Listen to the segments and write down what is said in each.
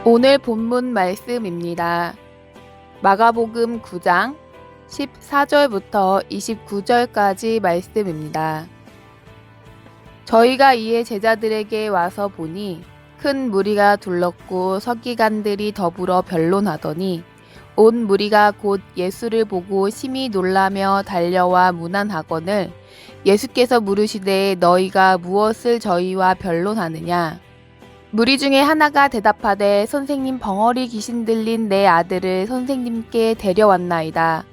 오늘 본문 말씀입니다. 마가복음 9장 14절부터 29절까지 말씀입니다. 저희가 이에 제자들에게 와서 보니 큰 무리가 둘렀고 서기관들이 더불어 변론하더니 온 무리가 곧 예수를 보고 심히 놀라며 달려와 문안하거늘 예수께서 물으시되 너희가 무엇을 저희와 변론하느냐? 무리 중에 하나가 대답하되 선생님, 벙어리 귀신 들린 내 아들을 선생님께 데려왔나이다.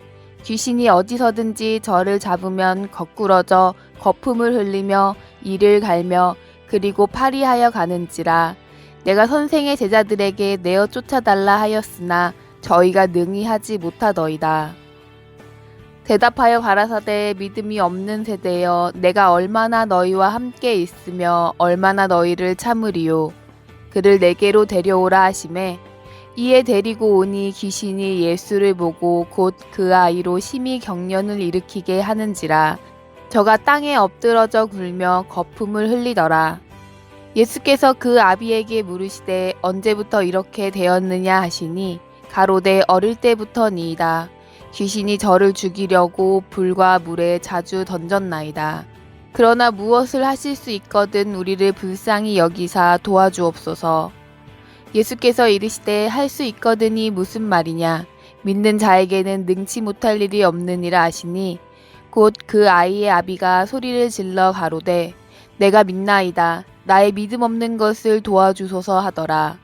귀신이 어디서든지 저를 잡으면 거꾸러져 거품을 흘리며 이를 갈며 그리고 파리하여 가는지라. 내가 선생의 제자들에게 내어 쫓아달라 하였으나 저희가 능히 하지 못하더이다. 대답하여 가라사대 믿음이 없는 세대여, 내가 얼마나 너희와 함께 있으며 얼마나 너희를 참으리요. 그를 내게로 데려오라 하시매 이에 데리고 오니 귀신이 예수를 보고 곧 그 아이로 심히 경련을 일으키게 하는지라. 저가 땅에 엎드러져 굴며 거품을 흘리더라. 예수께서 그 아비에게 물으시되 언제부터 이렇게 되었느냐 하시니 가로되 어릴 때부터니이다. 귀신이 저를 죽이려고 불과 물에 자주 던졌나이다. 그러나 무엇을 하실 수 있거든 우리를 불쌍히 여기사 도와주옵소서. 예수께서 이르시되 할 수 있거든이 무슨 말이냐? 믿는 자에게는 능치 못할 일이 없느니라 하시니 곧 그 아이의 아비가 소리를 질러 가로되 내가 믿나이다. 나의 믿음 없는 것을 도와주소서 하더라.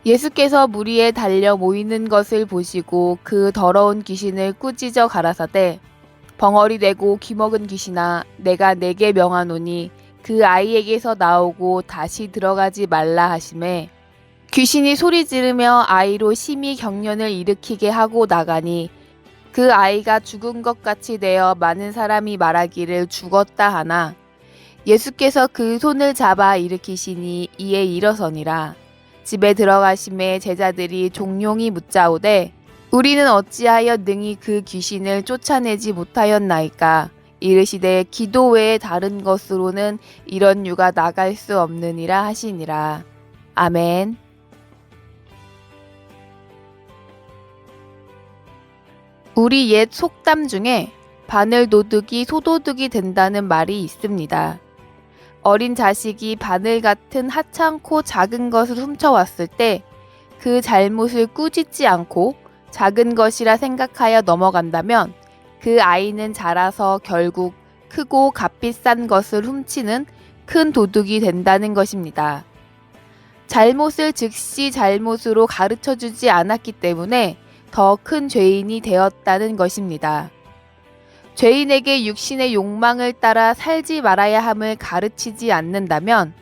예수께서 무리에 달려 모이는 것을 보시고 그 더러운 귀신을 꾸짖어 가라사대 벙어리 되고 기먹은 귀신아, 내가 내게 명하노니 그 아이에게서 나오고 다시 들어가지 말라 하시매 귀신이 소리 지르며 아이로 심히 경련을 일으키게 하고 나가니 그 아이가 죽은 것 같이 되어 많은 사람이 말하기를 죽었다 하나 예수께서 그 손을 잡아 일으키시니 이에 일어서니라. 집에 들어가심에 제자들이 종용이 묻자오되 우리는 어찌하여 능히 그 귀신을 쫓아내지 못하였나이까? 이르시되 기도 외에 다른 것으로는 이런 유가 나갈 수 없느니라 하시니라. 아멘. 우리 옛 속담 중에 바늘 도둑이 소도둑이 된다는 말이 있습니다. 어린 자식이 바늘 같은 하찮고 작은 것을 훔쳐왔을 때 그 잘못을 꾸짖지 않고 작은 것이라 생각하여 넘어간다면 그 아이는 자라서 결국 크고 값비싼 것을 훔치는 큰 도둑이 된다는 것입니다. 잘못을 즉시 잘못으로 가르쳐주지 않았기 때문에 더 큰 죄인이 되었다는 것입니다. 죄인에게 육신의 욕망을 따라 살지 말아야 함을 가르치지 않는다면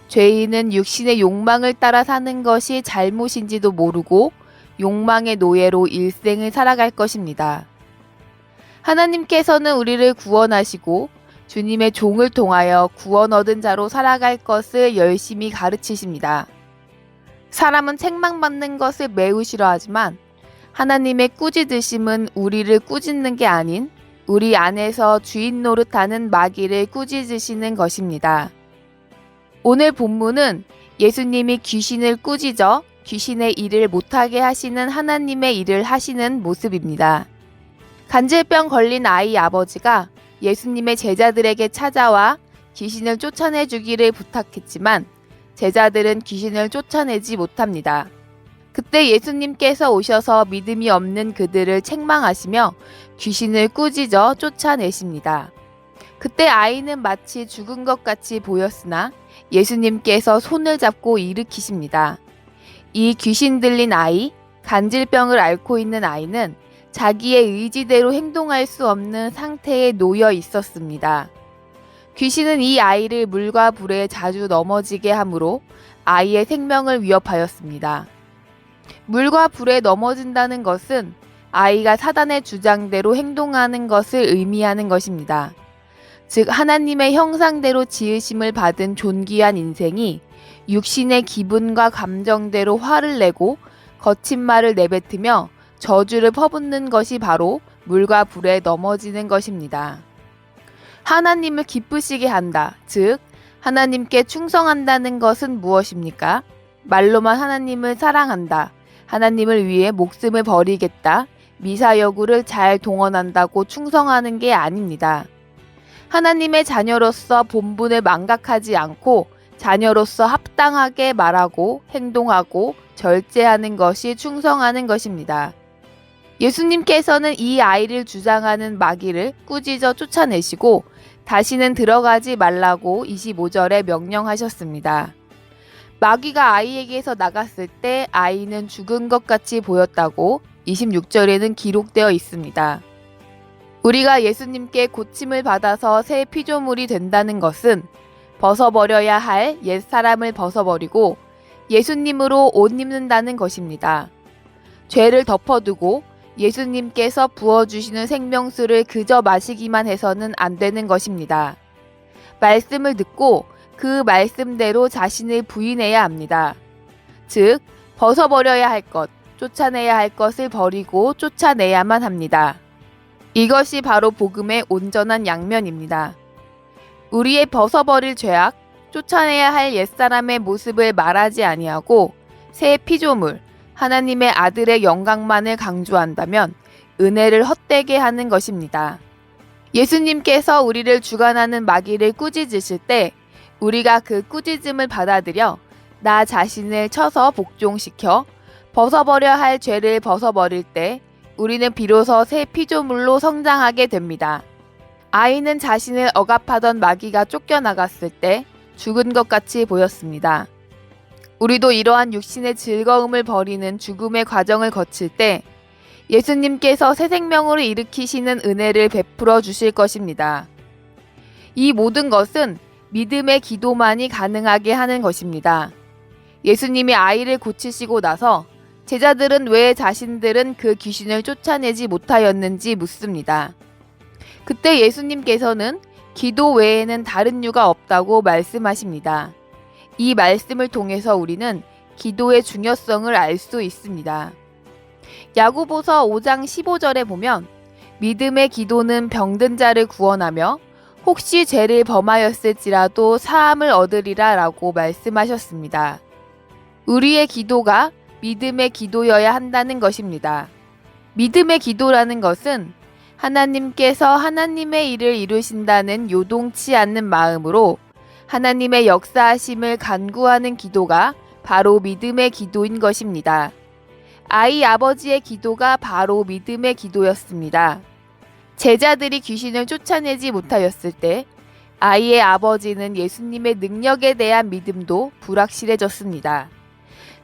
죄인은 육신의 욕망을 따라 사는 것이 잘못인지도 모르고 욕망의 노예로 일생을 살아갈 것입니다. 하나님께서는 우리를 구원하시고 주님의 종을 통하여 구원 얻은 자로 살아갈 것을 열심히 가르치십니다. 사람은 책망받는 것을 매우 싫어하지만 하나님의 꾸짖으심은 우리를 꾸짖는 게 아닌 우리 안에서 주인 노릇하는 마귀를 꾸짖으시는 것입니다. 오늘 본문은 예수님이 귀신을 꾸짖어 귀신의 일을 못하게 하시는 하나님의 일을 하시는 모습입니다. 간질병 걸린 아이 아버지가 예수님의 제자들에게 찾아와 귀신을 쫓아내 주기를 부탁했지만 제자들은 귀신을 쫓아내지 못합니다. 그때 예수님께서 오셔서 믿음이 없는 그들을 책망하시며 귀신을 꾸짖어 쫓아내십니다. 그때 아이는 마치 죽은 것 같이 보였으나 예수님께서 손을 잡고 일으키십니다. 이 귀신 들린 아이, 간질병을 앓고 있는 아이는 자기의 의지대로 행동할 수 없는 상태에 놓여 있었습니다. 귀신은 이 아이를 물과 불에 자주 넘어지게 하므로 아이의 생명을 위협하였습니다. 물과 불에 넘어진다는 것은 아이가 사단의 주장대로 행동하는 것을 의미하는 것입니다. 즉 하나님의 형상대로 지으심을 받은 존귀한 인생이 육신의 기분과 감정대로 화를 내고 거친 말을 내뱉으며 저주를 퍼붓는 것이 바로 물과 불에 넘어지는 것입니다. 하나님을 기쁘시게 한다. 즉 하나님께 충성한다는 것은 무엇입니까? 말로만 하나님을 사랑한다, 하나님을 위해 목숨을 버리겠다, 미사여구를 잘 동원한다고 충성하는 게 아닙니다. 하나님의 자녀로서 본분을 망각하지 않고 자녀로서 합당하게 말하고 행동하고 절제하는 것이 충성하는 것입니다. 예수님께서는 이 아이를 주장하는 마귀를 꾸짖어 쫓아내시고 다시는 들어가지 말라고 25절에 명령하셨습니다. 마귀가 아이에게서 나갔을 때 아이는 죽은 것 같이 보였다고 26절에는 기록되어 있습니다. 우리가 예수님께 고침을 받아서 새 피조물이 된다는 것은 벗어버려야 할 옛사람을 벗어버리고 예수님으로 옷 입는다는 것입니다. 죄를 덮어두고 예수님께서 부어주시는 생명수를 그저 마시기만 해서는 안 되는 것입니다. 말씀을 듣고 그 말씀대로 자신을 부인해야 합니다. 즉, 벗어버려야 할 것, 쫓아내야 할 것을 버리고 쫓아내야만 합니다. 이것이 바로 복음의 온전한 양면입니다. 우리의 벗어버릴 죄악, 쫓아내야 할 옛사람의 모습을 말하지 아니하고 새 피조물, 하나님의 아들의 영광만을 강조한다면 은혜를 헛되게 하는 것입니다. 예수님께서 우리를 주관하는 마귀를 꾸짖으실 때 우리가 그 꾸짖음을 받아들여 나 자신을 쳐서 복종시켜 벗어버려야 할 죄를 벗어버릴 때 우리는 비로소 새 피조물로 성장하게 됩니다. 아이는 자신을 억압하던 마귀가 쫓겨나갔을 때 죽은 것 같이 보였습니다. 우리도 이러한 육신의 즐거움을 버리는 죽음의 과정을 거칠 때 예수님께서 새 생명으로 일으키시는 은혜를 베풀어 주실 것입니다. 이 모든 것은 믿음의 기도만이 가능하게 하는 것입니다. 예수님이 아이를 고치시고 나서 제자들은 왜 자신들은 그 귀신을 쫓아내지 못하였는지 묻습니다. 그때 예수님께서는 기도 외에는 다른 이유가 없다고 말씀하십니다. 이 말씀을 통해서 우리는 기도의 중요성을 알 수 있습니다. 야고보서 5장 15절에 보면 믿음의 기도는 병든 자를 구원하며 혹시 죄를 범하였을지라도 사함을 얻으리라 라고 말씀하셨습니다. 우리의 기도가 믿음의 기도여야 한다는 것입니다. 믿음의 기도라는 것은 하나님께서 하나님의 일을 이루신다는 요동치 않는 마음으로 하나님의 역사하심을 간구하는 기도가 바로 믿음의 기도인 것입니다. 아이 아버지의 기도가 바로 믿음의 기도였습니다. 제자들이 귀신을 쫓아내지 못하였을 때 아이의 아버지는 예수님의 능력에 대한 믿음도 불확실해졌습니다.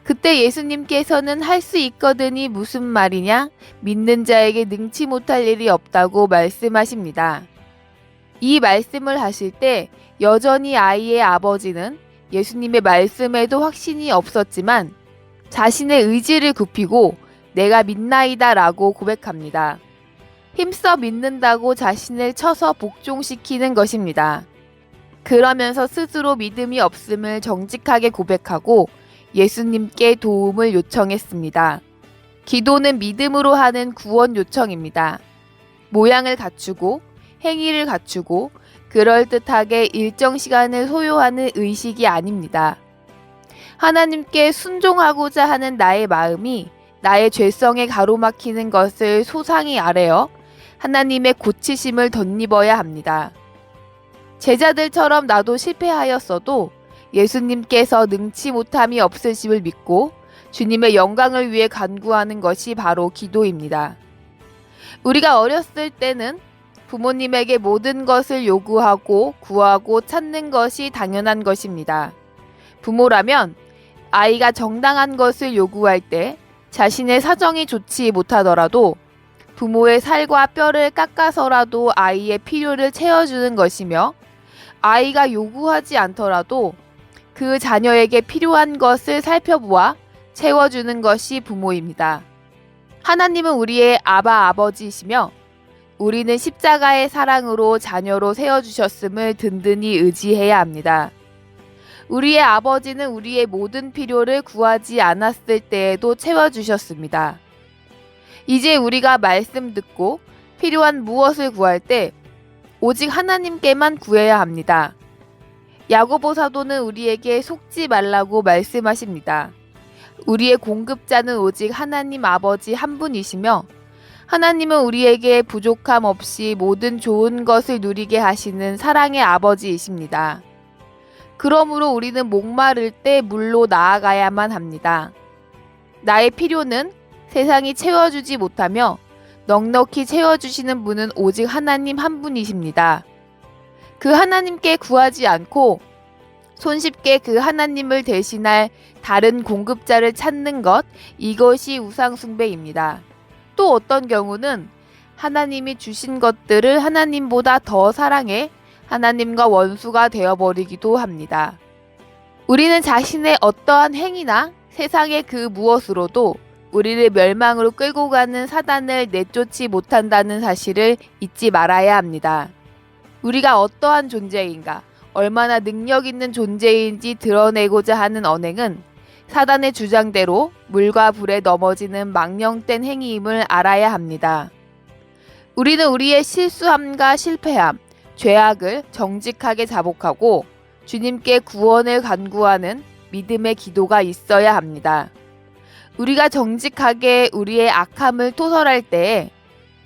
그때 예수님께서는 할 수 있거든이 무슨 말이냐? 믿는 자에게 능치 못할 일이 없다고 말씀하십니다. 이 말씀을 하실 때 여전히 아이의 아버지는 예수님의 말씀에도 확신이 없었지만 자신의 의지를 굽히고 내가 믿나이다 라고 고백합니다. 힘써 믿는다고 자신을 쳐서 복종시키는 것입니다. 그러면서 스스로 믿음이 없음을 정직하게 고백하고 예수님께 도움을 요청했습니다. 기도는 믿음으로 하는 구원 요청입니다. 모양을 갖추고 행위를 갖추고 그럴듯하게 일정 시간을 소요하는 의식이 아닙니다. 하나님께 순종하고자 하는 나의 마음이 나의 죄성에 가로막히는 것을 소상히 아뢰어 하나님의 고치심을 덧입어야 합니다. 제자들처럼 나도 실패하였어도 예수님께서 능치 못함이 없으심을 믿고 주님의 영광을 위해 간구하는 것이 바로 기도입니다. 우리가 어렸을 때는 부모님에게 모든 것을 요구하고 구하고 찾는 것이 당연한 것입니다. 부모라면 아이가 정당한 것을 요구할 때 자신의 사정이 좋지 못하더라도 부모의 살과 뼈를 깎아서라도 아이의 필요를 채워주는 것이며 아이가 요구하지 않더라도 그 자녀에게 필요한 것을 살펴보아 채워주는 것이 부모입니다. 하나님은 우리의 아바 아버지이시며 우리는 십자가의 사랑으로 자녀로 세워주셨음을 든든히 의지해야 합니다. 우리의 아버지는 우리의 모든 필요를 구하지 않았을 때에도 채워주셨습니다. 이제 우리가 말씀 듣고 필요한 무엇을 구할 때 오직 하나님께만 구해야 합니다. 야고보 사도는 우리에게 속지 말라고 말씀하십니다. 우리의 공급자는 오직 하나님 아버지 한 분이시며 하나님은 우리에게 부족함 없이 모든 좋은 것을 누리게 하시는 사랑의 아버지이십니다. 그러므로 우리는 목마를 때 물로 나아가야만 합니다. 나의 필요는 세상이 채워주지 못하며 넉넉히 채워주시는 분은 오직 하나님 한 분이십니다. 그 하나님께 구하지 않고 손쉽게 그 하나님을 대신할 다른 공급자를 찾는 것, 이것이 우상숭배입니다. 또 어떤 경우는 하나님이 주신 것들을 하나님보다 더 사랑해 하나님과 원수가 되어버리기도 합니다. 우리는 자신의 어떠한 행위나 세상의 그 무엇으로도 우리를 멸망으로 끌고 가는 사단을 내쫓지 못한다는 사실을 잊지 말아야 합니다. 우리가 어떠한 존재인가, 얼마나 능력 있는 존재인지 드러내고자 하는 언행은 사단의 주장대로 물과 불에 넘어지는 망령된 행위임을 알아야 합니다. 우리는 우리의 실수함과 실패함, 죄악을 정직하게 자복하고 주님께 구원을 간구하는 믿음의 기도가 있어야 합니다. 우리가 정직하게 우리의 악함을 토설할 때에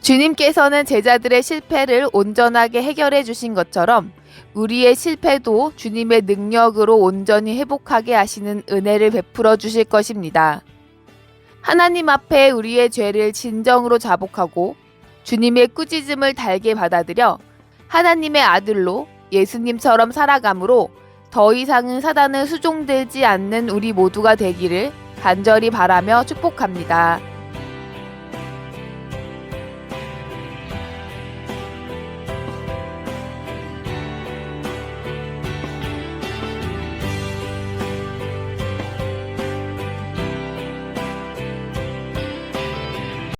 주님께서는 제자들의 실패를 온전하게 해결해 주신 것처럼 우리의 실패도 주님의 능력으로 온전히 회복하게 하시는 은혜를 베풀어 주실 것입니다. 하나님 앞에 우리의 죄를 진정으로 자복하고 주님의 꾸짖음을 달게 받아들여 하나님의 아들로 예수님처럼 살아감으로 더 이상은 사단을 수종되지 않는 우리 모두가 되기를 간절히 바라며 축복합니다.